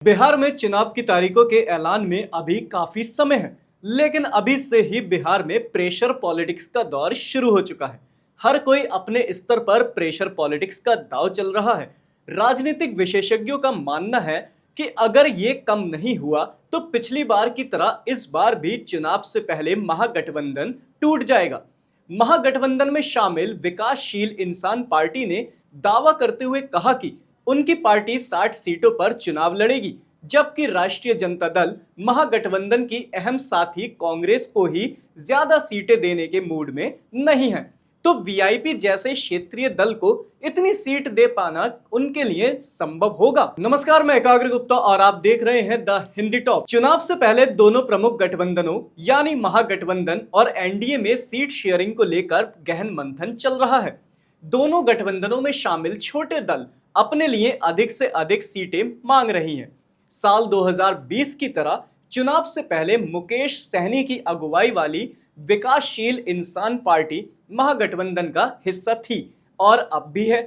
बिहार में चुनाव की तारीखों के ऐलान में अभी काफी समय है, लेकिन अभी से ही बिहार में प्रेशर पॉलिटिक्स का दौर शुरू हो चुका है। हर कोई अपने स्तर पर प्रेशर पॉलिटिक्स का दांव चल रहा है। राजनीतिक विशेषज्ञों का मानना है कि अगर ये कम नहीं हुआ तो पिछली बार की तरह इस बार भी चुनाव से पहले महागठबंधन टूट जाएगा। महागठबंधन में शामिल विकासशील इंसान पार्टी ने दावा करते हुए कहा कि उनकी पार्टी 60 सीटों पर चुनाव लड़ेगी, जबकि राष्ट्रीय जनता दल महागठबंधन की अहम साथी कांग्रेस को ही ज्यादा सीटें देने के मूड में नहीं है। तो वीआईपी जैसे क्षेत्रीय दल को इतनी सीट दे पाना उनके लिए संभव होगा। नमस्कार, मैं एकाग्र गुप्ता और आप देख रहे हैं द हिंदी टॉप। चुनाव से पहले दोनों प्रमुख गठबंधनों यानी महागठबंधन और एनडीए में सीट शेयरिंग को लेकर गहन मंथन चल रहा है। दोनों गठबंधनों में शामिल छोटे दल अपने लिए अधिक से अधिक सीटें मांग रही हैं। साल 2020 की तरह चुनाव से पहले मुकेश सहनी की अगुवाई वाली विकासशील इंसान पार्टी महागठबंधन का हिस्सा थी और अब भी है,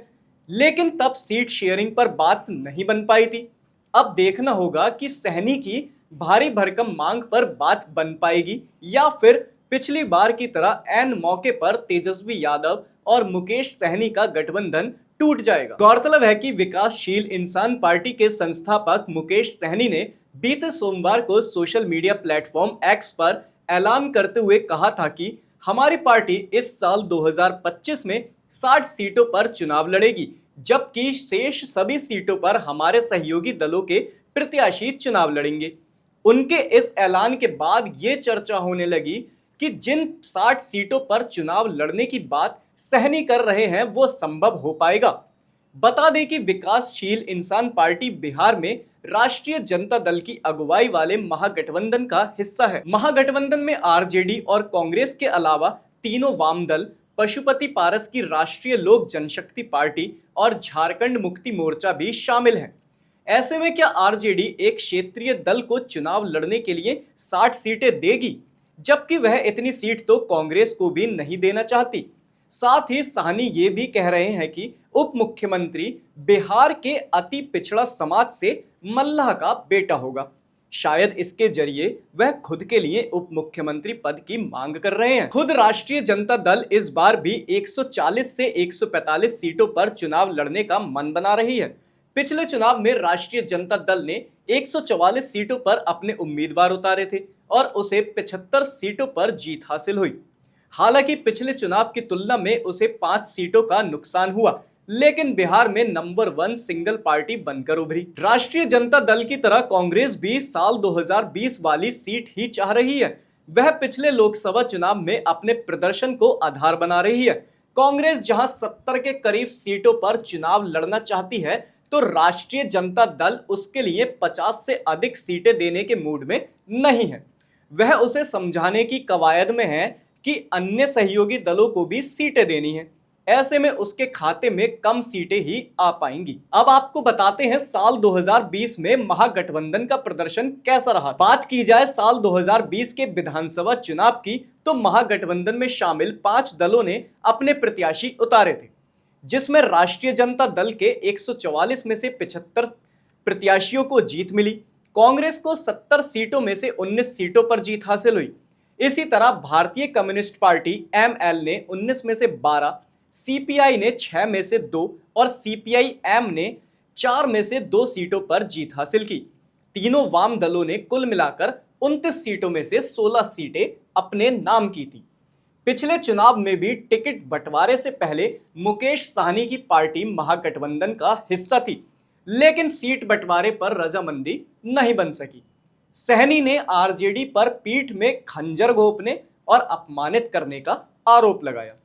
लेकिन तब सीट शेयरिंग पर बात नहीं बन पाई थी। अब देखना होगा कि सहनी की भारी भरकम मांग पर बात बन पाएगी या फिर पिछली बार की तरह ऐन मौके पर तेजस्वी यादव और मुकेश सहनी का गठबंधन टूट जाएगा। गौरतलब है कि विकासशील इंसान पार्टी के संस्थापक मुकेश सहनी ने बीते सोमवार को सोशल मीडिया प्लेटफॉर्म एक्स पर ऐलान करते हुए कहा था कि हमारी पार्टी इस साल 2025 में 60 सीटों पर चुनाव लड़ेगी, जबकि शेष सभी सीटों पर हमारे सहयोगी दलों के प्रत्याशी चुनाव लड़ेंगे। उनके इस ऐलान के बाद ये चर्चा होने लगी कि जिन 60 सीटों पर चुनाव लड़ने की बात सहनी कर रहे हैं वो संभव हो पाएगा। बता दें कि विकासशील इंसान पार्टी बिहार में राष्ट्रीय जनता दल की अगुवाई वाले महागठबंधन का हिस्सा है। महागठबंधन में आरजेडी और कांग्रेस के अलावा तीनों वाम दल, पशुपति पारस की राष्ट्रीय लोक जनशक्ति पार्टी और झारखंड मुक्ति मोर्चा भी शामिल हैं। ऐसे में क्या आरजेडी एक क्षेत्रीय दल को चुनाव लड़ने के लिए 60 सीटें देगी, जबकि वह इतनी सीट तो कांग्रेस को भी नहीं देना चाहती। साथ ही साहनी ये भी कह रहे हैं कि उप मुख्यमंत्री बिहार के अति पिछड़ा समाज से मल्लाह का बेटा होगा। शायद इसके जरिए वह खुद के लिए उप मुख्यमंत्री पद की मांग कर रहे हैं। खुद राष्ट्रीय जनता दल इस बार भी 140 से 145 सीटों पर चुनाव लड़ने का मन बना रही है। पिछले चुनाव में राष्ट्रीय जनता दल ने 144 सीटों पर अपने उम्मीदवार उतारे थे और उसे 75 सीटों पर जीत हासिल हुई। हालांकि पिछले चुनाव की तुलना में उसे 5 सीटों का नुकसान हुआ, लेकिन बिहार में नंबर 1 सिंगल पार्टी बनकर उभरी। राष्ट्रीय जनता दल की तरह कांग्रेस भी साल 2020 वाली सीट ही चाह रही है। वह पिछले लोकसभा चुनाव में अपने प्रदर्शन को आधार बना रही है। कांग्रेस जहां 70 के करीब सीटों पर चुनाव लड़ना चाहती है, तो राष्ट्रीय जनता दल उसके लिए 50 से अधिक सीटें देने के मूड में नहीं है। वह उसे समझाने की कवायद में है कि अन्य सहयोगी दलों को भी सीटें देनी है। ऐसे में उसके खाते में कम सीटें ही आ पाएंगी। अब आपको बताते हैं साल 2020 में महागठबंधन का प्रदर्शन कैसा रहा। बात की जाए साल 2020 के विधानसभा चुनाव की, तो महागठबंधन में शामिल 5 दलों ने अपने प्रत्याशी उतारे थे, जिसमें राष्ट्रीय जनता दल के 144 में से 75 प्रत्याशियों को जीत मिली। कांग्रेस को 70 सीटों में से 19 सीटों पर जीत हासिल हुई। इसी तरह भारतीय कम्युनिस्ट पार्टी एमएल ने 19 में से 12, सीपीआई ने 6 में से 2 और सीपीआई एम ने 4 में से 2 सीटों पर जीत हासिल की। तीनों वाम दलों ने कुल मिलाकर 29 सीटों में से 16 सीटें अपने नाम की थी। पिछले चुनाव में भी टिकट बंटवारे से पहले मुकेश सहनी की पार्टी महागठबंधन का हिस्सा थी, लेकिन सीट बंटवारे पर रजामंदी नहीं बन सकी। सहनी ने आरजेडी पर पीठ में खंजर घोंपने और अपमानित करने का आरोप लगाया।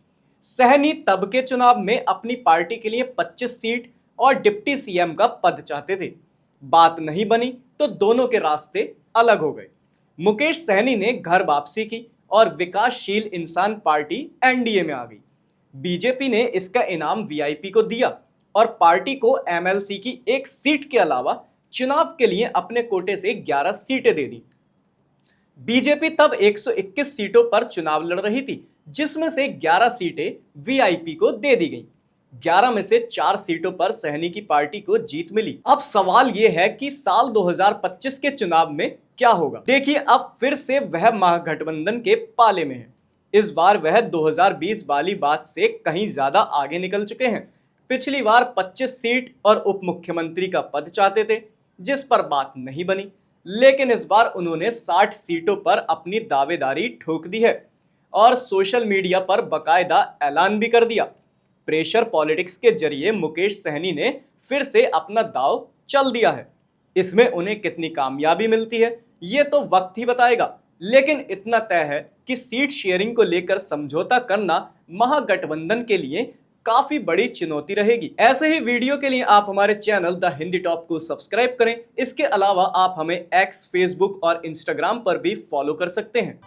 सहनी तब के चुनाव में अपनी पार्टी के लिए 25 सीट और डिप्टी सीएम का पद चाहते थे। बात नहीं बनी तो दोनों के रास्ते अलग हो गए। मुकेश सहनी ने घर वापसी की और विकासशील इंसान पार्टी एनडीए में आ गई। बीजेपी ने इसका इनाम वीआईपी को दिया और पार्टी को एमएलसी की एक सीट के अलावा चुनाव के लिए अपने कोटे से 11 सीटें दे दी। बीजेपी तब 121 सीटों पर चुनाव लड़ रही थी, जिसमें से 11 सीटें वीआईपी को दे दी गई। 11 में से 4 सीटों पर सहनी की पार्टी को जीत मिली। अब सवाल ये है कि साल 2025 के चुनाव में क्या होगा। देखिए, अब फिर से वह महागठबंधन के पाले में है। इस बार वह 2020 वाली बात से कहीं ज्यादा आगे निकल चुके हैं। पिछली बार 25 सीट और उप मुख्यमंत्री का पद चाहते थे, जिस पर बात नहीं बनी, लेकिन इस बार उन्होंने 60 सीटों पर अपनी दावेदारी ठोक दी है और सोशल मीडिया पर बकायदा ऐलान भी कर दिया। प्रेशर पॉलिटिक्स के जरिए मुकेश सहनी ने फिर से अपना दांव चल दिया है। इसमें उन्हें कितनी कामयाबी मिलती है ये तो वक्त ही बताएगा, लेकिन इतना तय है कि सीट शेयरिंग को लेकर समझौता करना महागठबंधन के लिए काफी बड़ी चुनौती रहेगी। ऐसे ही वीडियो के लिए आप हमारे चैनल द हिंदी टॉप को सब्सक्राइब करें। इसके अलावा आप हमें एक्स, फेसबुक और इंस्टाग्राम पर भी फॉलो कर सकते हैं।